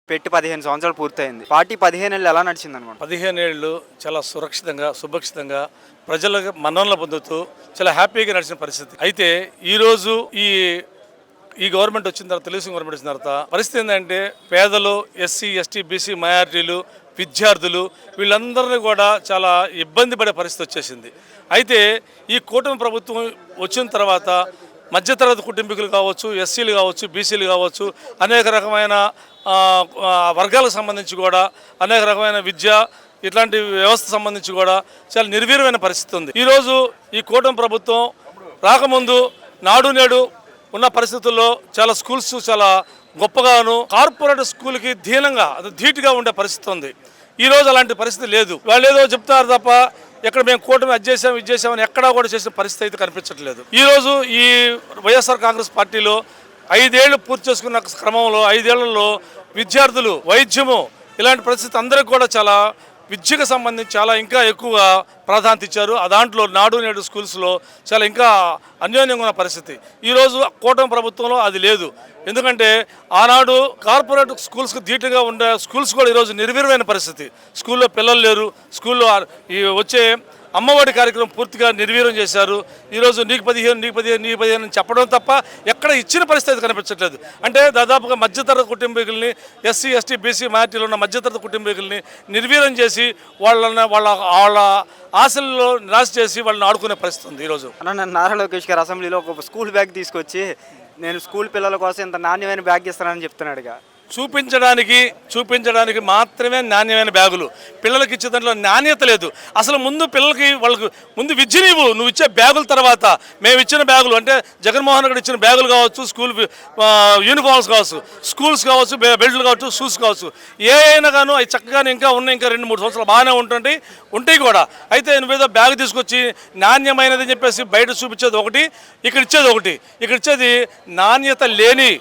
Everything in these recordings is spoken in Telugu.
పెట్టి 15 సంవత్సరాలు పూర్తయింది. పార్టీ 15 ఏళ్ళు ఎలా నడిచిందనుకోండి? 15 ఏళ్ళు చాలా సురక్షితంగా, సుభక్షితంగా ప్రజల మన్ననలు పొందుతూ చాలా హ్యాపీగా నడిచిన పరిస్థితి. అయితే ఈరోజు ఈ గవర్నమెంట్ వచ్చిన తర్వాత, తెలుగుదేశం గవర్నమెంట్ వచ్చిన తర్వాత పరిస్థితి ఏంటంటే పేదలు, ఎస్సీ, ఎస్టీ, బీసీ మైనారిటీలు, విద్యార్థులు వీళ్ళందరినీ కూడా చాలా ఇబ్బంది పడే పరిస్థితి వచ్చేసింది. అయితే ఈ కూటమి ప్రభుత్వం వచ్చిన తర్వాత మధ్యతరగతి కుటుంబీకులు కావచ్చు, ఎస్సీలు కావచ్చు, బీసీలు కావచ్చు, అనేక రకమైన వర్గాలకు సంబంధించి కూడా అనేక రకమైన విద్య ఇట్లాంటి వ్యవస్థ సంబంధించి కూడా చాలా నిర్వీర్యమైన పరిస్థితి ఉంది. ఈరోజు ఈ కూటమి ప్రభుత్వం రాకముందు నాడు నేడు ఉన్న పరిస్థితుల్లో చాలా స్కూల్స్ చాలా గొప్పగాను, కార్పొరేట్ స్కూల్కి ధీటుగా ఉండే పరిస్థితి ఉంది. ఈరోజు అలాంటి పరిస్థితి లేదు. వాళ్ళు ఏదో చెప్తారు తప్ప ఎక్కడ మేము కూటమి అది చేసాం ఇది చేసామని ఎక్కడా కూడా చేసిన పరిస్థితి అయితే కనిపించట్లేదు. ఈరోజు ఈ వైఎస్ఆర్ కాంగ్రెస్ పార్టీలో 5 ఏళ్ళు పూర్తి చేసుకున్న క్రమంలో 5 ఏళ్లలో విద్యార్థులు, వైద్యము ఇలాంటి పరిస్థితి అందరికి కూడా చాలా విద్యకు సంబంధించి చాలా ఇంకా ఎక్కువగా ప్రాధాన్యత ఇచ్చారు. దాంట్లో నాడు నేడు స్కూల్స్లో చాలా ఇంకా అన్యోన్యంగా ఉన్న పరిస్థితి. ఈరోజు కూటమి ప్రభుత్వంలో అది లేదు. ఎందుకంటే ఆనాడు కార్పొరేట్ స్కూల్స్కి ధీటుగా ఉండే స్కూల్స్ కూడా ఈరోజు నిర్వీర్యమైన పరిస్థితి. స్కూల్లో పిల్లలు లేరు. స్కూల్లో ఈ వచ్చే అమ్మఒడి కార్యక్రమం పూర్తిగా నిర్వీర్యం చేశారు. ఈరోజు నీకు 15 అని చెప్పడం తప్ప ఎక్కడ ఇచ్చిన పరిస్థితి కనిపించట్లేదు. అంటే దాదాపుగా మధ్యతరగతి కుటుంబీకుల్ని, ఎస్సీ, ఎస్టీ, బీసీ మైనారిటీలో ఉన్న మధ్యతరగతి కుటుంబీకుల్ని నిర్వీర్యం చేసి వాళ్ళ ఆశల్లో నిరాశ చేసి వాళ్ళని ఆడుకునే పరిస్థితి ఉంది ఈరోజు. నారా లోకేష్ గారు అసెంబ్లీలో ఒక స్కూల్ బ్యాగ్ తీసుకొచ్చి నేను స్కూల్ పిల్లల కోసం ఇంత నాణ్యమైన బ్యాగ్ ఇస్తానని చెప్తున్నాడుగా. చూపించడానికి మాత్రమే నాణ్యమైన బ్యాగులు. పిల్లలకి ఇచ్చే దాంట్లో నాణ్యత లేదు. అసలు ముందు వాళ్ళకు ముందు విద్య నువ్వు ఇచ్చే బ్యాగుల తర్వాత మేము ఇచ్చిన బ్యాగులు అంటే జగన్మోహన్ రెడ్డి ఇచ్చిన బ్యాగులు కావచ్చు, స్కూల్ యూనిఫామ్స్ కావచ్చు, స్కూల్స్ కావచ్చు, బెల్ట్లు కావచ్చు, షూస్ కావచ్చు, ఏ అయినా గాను అవి చక్కగానే ఇంకా 2-3 సంవత్సరాలు బాగానే ఉంటాయి కూడా. అయితే నువ్వేదో బ్యాగ్ తీసుకొచ్చి నాణ్యమైనది అని చెప్పేసి బయట చూపించేది ఒకటి, ఇక్కడ ఇచ్చేది నాణ్యత లేని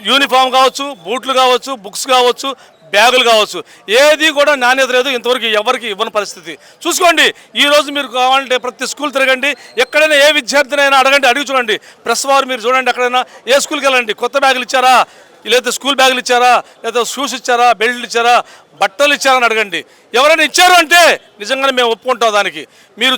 యూనిఫామ్ కావచ్చు, బూట్లు కావచ్చు, బుక్స్ కావచ్చు, బ్యాగులు కావచ్చు, ఏది కూడా నాణ్యత లేదు. ఇంతవరకు ఎవరికి ఇవ్వని పరిస్థితి. చూసుకోండి, ఈరోజు మీరు కావాలంటే ప్రతి స్కూల్ తిరగండి, ఎక్కడైనా ఏ విద్యార్థినైనా అడిగి చూడండి. ప్రెస్ వారు మీరు చూడండి, ఎక్కడైనా ఏ స్కూల్కి వెళ్ళండి, కొత్త బ్యాగులు ఇచ్చారా, లేదా స్కూల్ బ్యాగులు ఇచ్చారా, లేదా షూస్ ఇచ్చారా, బెల్ట్లు ఇచ్చారా, బట్టలు ఇచ్చారని అడగండి. ఎవరైనా ఇచ్చారు అంటే నిజంగానే మేము ఒప్పుకుంటాం. దానికి మీరు